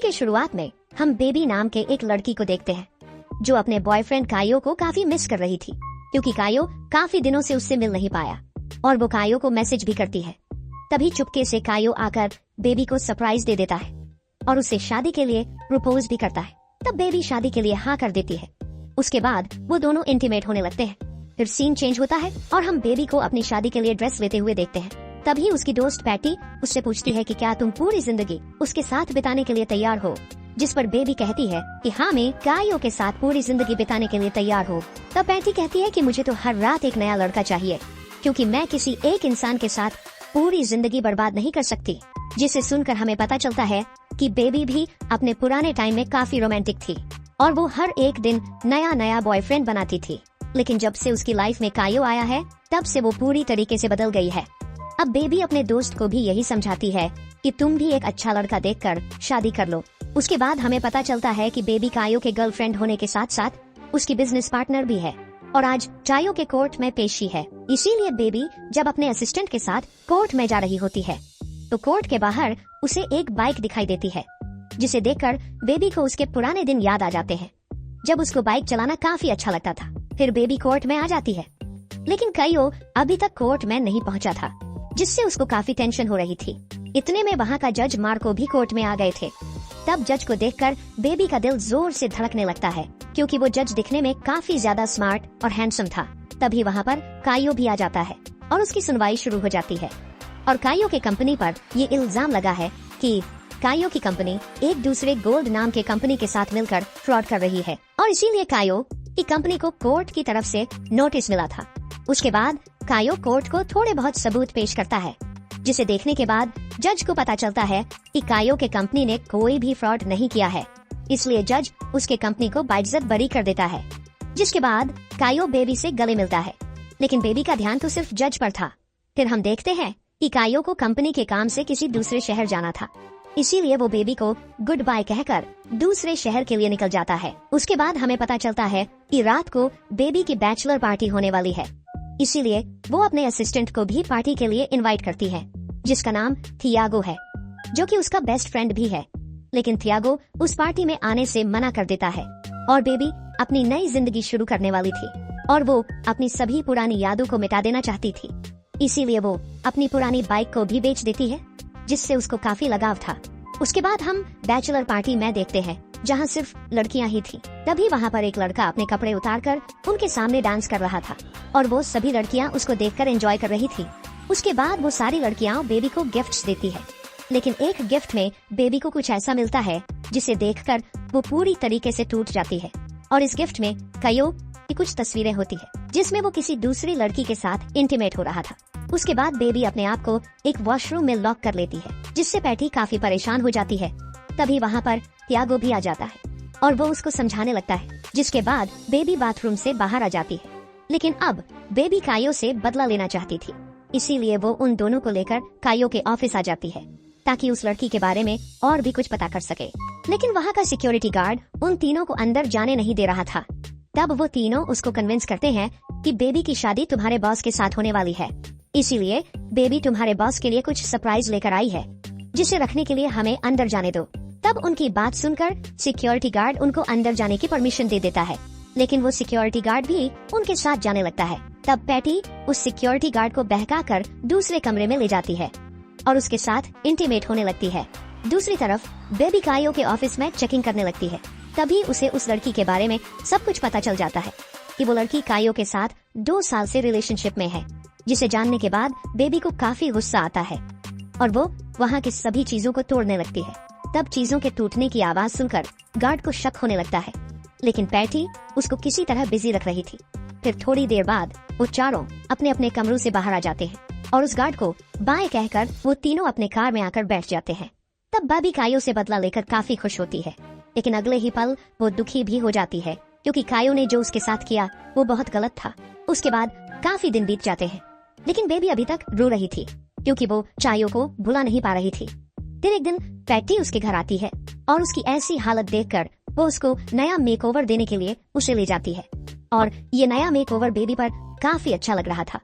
के शुरुआत में हम बेबी नाम के एक लड़की को देखते हैं जो अपने बॉयफ्रेंड कायो को काफी मिस कर रही थी, क्योंकि कायो काफी दिनों से उससे मिल नहीं पाया और वो कायो को मैसेज भी करती है। तभी चुपके से कायो आकर बेबी को सरप्राइज दे देता है और उससे शादी के लिए प्रपोज भी करता है। तब बेबी शादी के लिए हाँ कर देती है। उसके बाद वो दोनों इंटीमेट होने लगते हैं। फिर सीन चेंज होता है और हम बेबी को अपनी शादी के लिए ड्रेस लेते हुए देखते हैं। तभी उसकी दोस्त पैटी उससे पूछती है कि क्या तुम पूरी जिंदगी उसके साथ बिताने के लिए तैयार हो, जिस पर बेबी कहती है कि हाँ, मैं कायो के साथ पूरी जिंदगी बिताने के लिए तैयार हूँ। तब पैटी कहती है कि मुझे तो हर रात एक नया लड़का चाहिए, क्योंकि मैं किसी एक इंसान के साथ पूरी जिंदगी बर्बाद नहीं कर सकती। जिसे सुनकर हमें पता चलता है कि बेबी भी अपने पुराने टाइम में काफी रोमांटिक थी और वो हर एक दिन नया नया बॉयफ्रेंड बनाती थी। लेकिन जब से उसकी लाइफ में कायो आया है, तब से वो पूरी तरीके से बदल गई है। अब बेबी अपने दोस्त को भी यही समझाती है कि तुम भी एक अच्छा लड़का देखकर शादी कर लो। उसके बाद हमें पता चलता है कि बेबी कायो के गर्लफ्रेंड होने के साथ साथ उसकी बिजनेस पार्टनर भी है और आज कायो के कोर्ट में पेशी है। इसीलिए बेबी जब अपने असिस्टेंट के साथ कोर्ट में जा रही होती है तो कोर्ट के बाहर उसे एक बाइक दिखाई देती है, जिसे देखकर बेबी को उसके पुराने दिन याद आ जाते हैं, जब उसको बाइक चलाना काफी अच्छा लगता था। फिर बेबी कोर्ट में आ जाती है, लेकिन कायो अभी तक कोर्ट में नहीं पहुंचा था, जिससे उसको काफी टेंशन हो रही थी। इतने में वहाँ का जज मार्को भी कोर्ट में आ गए थे। तब जज को देखकर बेबी का दिल जोर से धड़कने लगता है, क्योंकि वो जज दिखने में काफी ज्यादा स्मार्ट और हैंडसम था। तभी वहाँ पर कायो भी आ जाता है और उसकी सुनवाई शुरू हो जाती है। और कायो के कंपनी पर ये इल्जाम लगा है कि कायो की कंपनी एक दूसरे गोल्ड नाम के कंपनी के साथ मिलकर फ्रॉड कर रही है और इसीलिए कायो की कंपनी को कोर्ट की तरफ से नोटिस मिला था। उसके बाद कायो कोर्ट को थोड़े बहुत सबूत पेश करता है, जिसे देखने के बाद जज को पता चलता है कि कायो के कंपनी ने कोई भी फ्रॉड नहीं किया है। इसलिए जज उसके कंपनी को बाइज्जत बरी कर देता है। जिसके बाद कायो बेबी से गले मिलता है, लेकिन बेबी का ध्यान तो सिर्फ जज पर था। फिर हम देखते हैं कि कायो को कंपनी के काम से किसी दूसरे शहर जाना था, इसीलिए वो बेबी को गुड बाय कहकर दूसरे शहर के लिए निकल जाता है। उसके बाद हमें पता चलता है कि रात को बेबी की बैचलर पार्टी होने वाली है, इसीलिए वो अपने असिस्टेंट को भी पार्टी के लिए इनवाइट करती है, जिसका नाम थियागो है, जो कि उसका बेस्ट फ्रेंड भी है। लेकिन थियागो उस पार्टी में आने से मना कर देता है और बेबी अपनी नई जिंदगी शुरू करने वाली थी और वो अपनी सभी पुरानी यादों को मिटा देना चाहती थी। इसीलिए वो अपनी पुरानी बाइक को भी बेच देती है, जिससे उसको काफी लगाव था। उसके बाद हम बैचलर पार्टी में देखते हैं, जहाँ सिर्फ लड़कियां ही थी। तभी वहाँ पर एक लड़का अपने कपड़े उतारकर उनके सामने डांस कर रहा था और वो सभी लड़कियां उसको देखकर एंजॉय कर रही थी। उसके बाद वो सारी लड़कियां बेबी को गिफ्ट्स देती है, लेकिन एक गिफ्ट में बेबी को कुछ ऐसा मिलता है जिसे देखकर वो पूरी तरीके से टूट जाती है। और इस गिफ्ट में कायो की कुछ तस्वीरें होती है, जिसमें वो किसी दूसरी लड़की के साथ इंटीमेट हो रहा था। उसके बाद बेबी अपने आप को एक वॉशरूम में लॉक कर लेती है, जिससे पैटी काफी परेशान हो जाती है। तभी वहाँ पर त्यागो भी आ जाता है और वो उसको समझाने लगता है, जिसके बाद बेबी बाथरूम से बाहर आ जाती है। लेकिन अब बेबी कायो से बदला लेना चाहती थी, इसीलिए वो उन दोनों को लेकर कायो के ऑफिस आ जाती है, ताकि उस लड़की के बारे में और भी कुछ पता कर सके। लेकिन वहाँ का सिक्योरिटी गार्ड उन तीनों को अंदर जाने नहीं दे रहा था। तब वो तीनों उसको कन्विंस करते हैं कि बेबी की शादी तुम्हारे बॉस के साथ होने वाली है, इसीलिए बेबी तुम्हारे बॉस के लिए कुछ सरप्राइज लेकर आई है, जिसे रखने के लिए हमें अंदर जाने दो। तब उनकी बात सुनकर सिक्योरिटी गार्ड उनको अंदर जाने की परमिशन दे देता है, लेकिन वो सिक्योरिटी गार्ड भी उनके साथ जाने लगता है। तब पैटी उस सिक्योरिटी गार्ड को बहकाकर दूसरे कमरे में ले जाती है और उसके साथ इंटीमेट होने लगती है। दूसरी तरफ बेबी कायो के ऑफिस में चेकिंग करने लगती है। तभी उसे उस लड़की के बारे में सब कुछ पता चल जाता है कि वो लड़की कायो के साथ 2 साल से रिलेशनशिप में है, जिसे जानने के बाद बेबी को काफी गुस्सा आता है और वो वहाँ की सभी चीजों को तोड़ने लगती है। तब चीजों के टूटने की आवाज सुनकर गार्ड को शक होने लगता है, लेकिन पैटी उसको किसी तरह बिजी रख रही थी। फिर थोड़ी देर बाद वो चारों अपने अपने कमरों से बाहर आ जाते हैं और उस गार्ड को बाय कहकर वो तीनों अपने कार में आकर बैठ जाते हैं। तब बेबी कायो से बदला लेकर काफी खुश होती है, लेकिन अगले ही पल वो दुखी भी हो जाती है, क्योंकि कायो ने जो उसके साथ किया वो बहुत गलत था। उसके बाद काफी दिन बीत जाते हैं, लेकिन बेबी अभी तक रो रही थी, क्योंकि वो चायो को भुला नहीं पा रही थी। फिर एक दिन पैटी उसके घर आती है और उसकी ऐसी हालत देखकर वो उसको नया मेकओवर देने के लिए उसे ले जाती है और ये नया मेकओवर बेबी पर काफी अच्छा लग रहा था।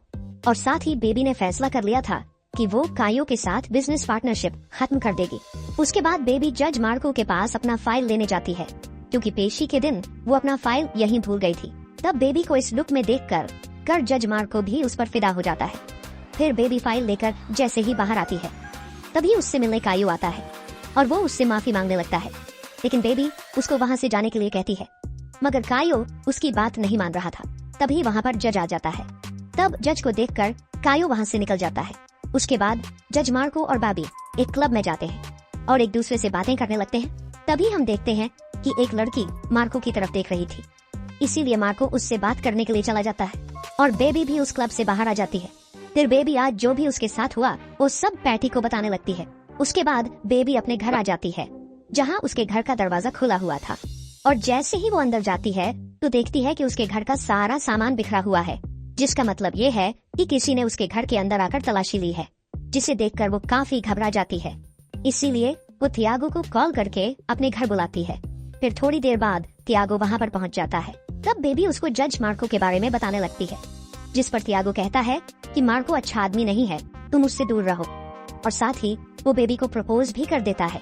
और साथ ही बेबी ने फैसला कर लिया था कि वो कायो के साथ बिजनेस पार्टनरशिप खत्म कर देगी। उसके बाद बेबी जज मार्को के पास अपना फाइल लेने जाती है, क्योंकि पेशी के दिन वो अपना फाइल यहीं भूल गई थी। तब बेबी को इस लुक में देखकर जज मार्को भी उस पर फिदा हो जाता है। फिर बेबी फाइल लेकर जैसे ही बाहर आती है, तभी उससे मिलने कायो आता है और वो उससे माफी मांगने लगता है। लेकिन बेबी उसको वहाँ से जाने के लिए कहती है, मगर कायो उसकी बात नहीं मान रहा था। तभी वहाँ पर जज आ जाता है। तब जज को देखकर कायो वहाँ से निकल जाता है। उसके बाद जज मार्को और बेबी एक क्लब में जाते हैं और एक दूसरे से बातें करने लगते हैं। तभी हम देखते हैं कि एक लड़की मार्को की तरफ देख रही थी, इसीलिए मार्को उससे बात करने के लिए चला जाता है और बेबी भी उस क्लब से बाहर आ जाती है। फिर बेबी आज जो भी उसके साथ हुआ वो सब पैटी को बताने लगती है। उसके बाद बेबी अपने घर आ जाती है, जहाँ उसके घर का दरवाजा खुला हुआ था, और जैसे ही वो अंदर जाती है तो देखती है कि उसके घर का सारा सामान बिखरा हुआ है, जिसका मतलब ये है कि किसी ने उसके घर के अंदर आकर तलाशी ली है, जिसे देखकर वो काफी घबरा जाती है। इसीलिए वो थियागो को कॉल करके अपने घर बुलाती है। फिर थोड़ी देर बाद थियागो वहाँ पर पहुँच जाता है। तब बेबी उसको जज मार्को के बारे में बताने लगती है, जिस पर थियागो कहता है कि मार्को अच्छा आदमी नहीं है, तुम उससे दूर रहो, और साथ ही वो बेबी को प्रपोज भी कर देता है।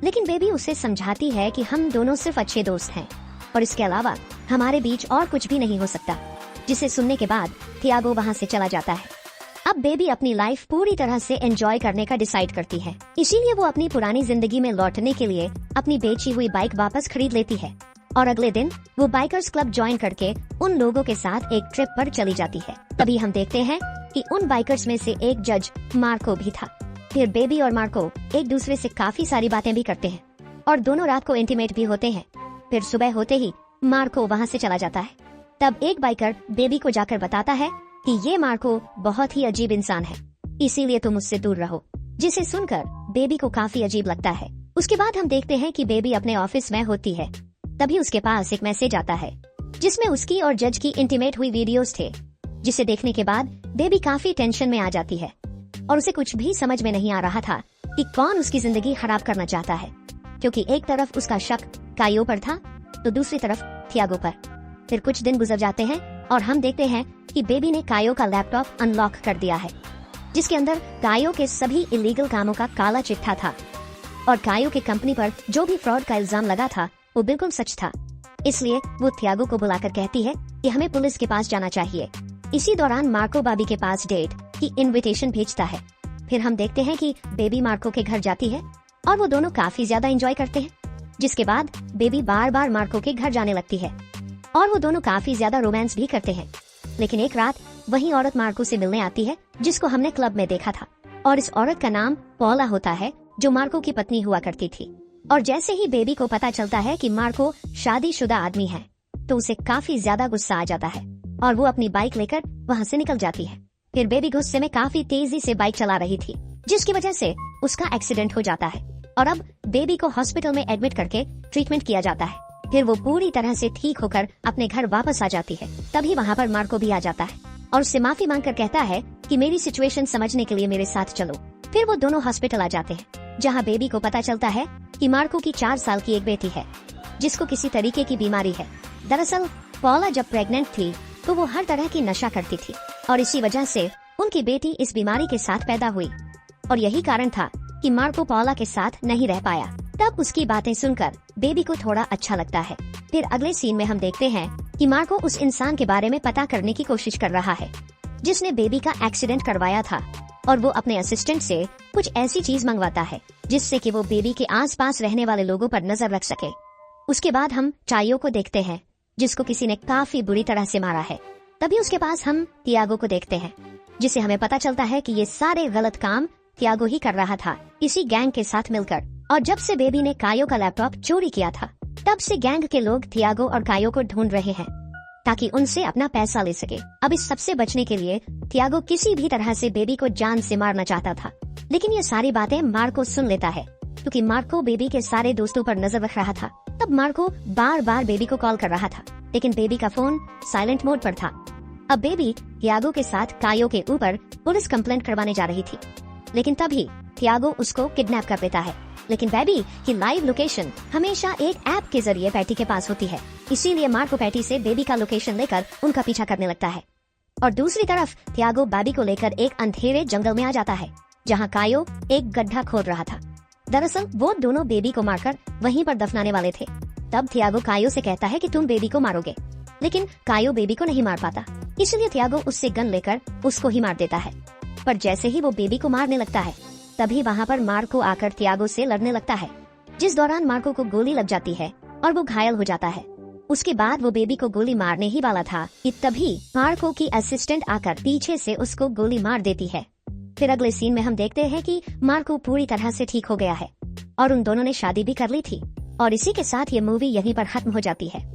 लेकिन बेबी उसे समझाती है कि हम दोनों सिर्फ अच्छे दोस्त हैं और इसके अलावा हमारे बीच और कुछ भी नहीं हो सकता, जिसे सुनने के बाद थियागो वहाँ से चला जाता है। अब बेबी अपनी लाइफ पूरी तरह से एंजॉय करने का डिसाइड करती है, इसीलिए वो अपनी पुरानी जिंदगी में लौटने के लिए अपनी बेची हुई बाइक वापस खरीद लेती है और अगले दिन वो बाइकर्स क्लब ज्वाइन करके उन लोगों के साथ एक ट्रिप पर चली जाती है। तभी हम देखते हैं कि उन बाइकर्स में से एक जज मार्को भी था। फिर बेबी और मार्को एक दूसरे से काफी सारी बातें भी करते हैं और दोनों रात को इंटीमेट भी होते हैं। फिर सुबह होते ही मार्को वहाँ से चला जाता है। तब एक बाइकर बेबी को जाकर बताता है कि ये मार्को बहुत ही अजीब इंसान है, इसीलिए तुम उससे दूर रहो, जिसे सुनकर बेबी को काफी अजीब लगता है। उसके बाद हम देखते हैं कि बेबी अपने ऑफिस में होती है। तभी उसके पास एक मैसेज आता है, जिसमें उसकी और जज की इंटीमेट हुई वीडियोस थे, जिसे देखने के बाद बेबी काफी टेंशन में आ जाती है और उसे कुछ भी समझ में नहीं आ रहा था कि कौन उसकी जिंदगी खराब करना चाहता है, क्योंकि एक तरफ उसका शक कायो पर था तो दूसरी तरफ थियागो पर। फिर कुछ दिन गुजर जाते हैं और हम देखते हैं कि बेबी ने कायो का लैपटॉप अनलॉक कर दिया है, जिसके अंदर कायो के सभी इलीगल कामों का काला चिट्ठा था और कायो के कंपनी पर जो भी फ्रॉड का इल्जाम लगा था वो बिल्कुल सच था। इसलिए वो थियागो को बुलाकर कहती है कि हमें पुलिस के पास जाना चाहिए। इसी दौरान मार्को बेबी के पास डेट की इनविटेशन भेजता है। फिर हम देखते हैं कि बेबी मार्को के घर जाती है और वो दोनों काफी ज्यादा एंजॉय करते हैं, जिसके बाद बेबी बार बार मार्को के घर जाने लगती है और वो दोनों काफी ज्यादा रोमांस भी करते हैं। लेकिन एक रात वही औरत मार्को से मिलने आती है, जिसको हमने क्लब में देखा था, और इस औरत का नाम पॉला होता है, जो मार्को की पत्नी हुआ करती थी। और जैसे ही बेबी को पता चलता है कि मार्को शादीशुदा आदमी है, तो उसे काफी ज्यादा गुस्सा आ जाता है और वो अपनी बाइक लेकर वहाँ से निकल जाती है। फिर बेबी गुस्से में काफी तेजी से बाइक चला रही थी, जिसकी वजह से उसका एक्सीडेंट हो जाता है और अब बेबी को हॉस्पिटल में एडमिट करके ट्रीटमेंट किया जाता है। फिर वो पूरी तरह से ठीक होकर अपने घर वापस आ जाती है। तभी वहाँ पर मार्को भी आ जाता है और उससे माफी मांगकर कहता है कि मेरी सिचुएशन समझने के लिए मेरे साथ चलो। फिर वो दोनों हॉस्पिटल आ जाते हैं, जहाँ बेबी को पता चलता है कि मार्को की 4 साल की एक बेटी है, जिसको किसी तरीके की बीमारी है। दरअसल पॉला जब प्रेग्नेंट थी तो वो हर तरह की नशा करती थी और इसी वजह से उनकी बेटी इस बीमारी के साथ पैदा हुई और यही कारण था कि मार्को पॉला के साथ नहीं रह पाया। तब उसकी बातें सुनकर बेबी को थोड़ा अच्छा लगता है। फिर अगले सीन में हम देखते हैं कि मार्को उस इंसान के बारे में पता करने की कोशिश कर रहा है, जिसने बेबी का एक्सीडेंट करवाया था, और वो अपने असिस्टेंट से कुछ ऐसी चीज मंगवाता है जिससे कि वो बेबी के आसपास रहने वाले लोगों पर नजर रख सके। उसके बाद हम चायो को देखते हैं, जिसको किसी ने काफी बुरी तरह से मारा है। तभी उसके पास हम थियागो को देखते हैं, जिसे हमें पता चलता है कि ये सारे गलत काम थियागो ही कर रहा था, इसी गैंग के साथ मिलकर। और जब से बेबी ने कायो का लैपटॉप चोरी किया था, तब से गैंग के लोग थियागो और कायो को ढूंढ रहे हैं ताकि उनसे अपना पैसा ले सके। अब इस सबसे बचने के लिए थियागो किसी भी तरह से बेबी को जान से मारना चाहता था, लेकिन ये सारी बातें मार्को सुन लेता है, क्योंकि मार्को बेबी के सारे दोस्तों पर नजर रख रहा था। तब मार्को बार बार बेबी को कॉल कर रहा था, लेकिन बेबी का फोन साइलेंट मोड पर था। अब बेबी थियागो के साथ कायो के ऊपर पुलिस कंप्लेंट करवाने जा रही थी, लेकिन तभी थियागो उसको किडनैप कर लेता है। लेकिन बेबी की लाइव लोकेशन हमेशा एक ऐप के जरिए पैटी के पास होती है, इसीलिए मार्को पैटी से बेबी का लोकेशन लेकर उनका पीछा करने लगता है। और दूसरी तरफ थियागो बेबी को लेकर एक अंधेरे जंगल में आ जाता है, जहाँ कायो एक गड्ढा खोद रहा था। दरअसल वो दोनों बेबी को मारकर वहीं पर दफनाने वाले थे। तब थियागो कायो से कहता है कि तुम बेबी को मारोगे, लेकिन कायो बेबी को नहीं मार पाता, इसलिए थियागो उससे गन लेकर उसको ही मार देता है। पर जैसे ही वो बेबी को मारने लगता है, तभी वहाँ पर मार्को आकर थियागो से लड़ने लगता है, जिस दौरान मार्को को गोली लग जाती है और वो घायल हो जाता है। उसके बाद वो बेबी को गोली मारने ही वाला था कि तभी मार्को की असिस्टेंट आकर पीछे से उसको गोली मार देती है। फिर अगले सीन में हम देखते हैं कि मार्को पूरी तरह से ठीक हो गया है और उन दोनों ने शादी भी कर ली थी। और इसी के साथ ये मूवी यहीं पर खत्म हो जाती है।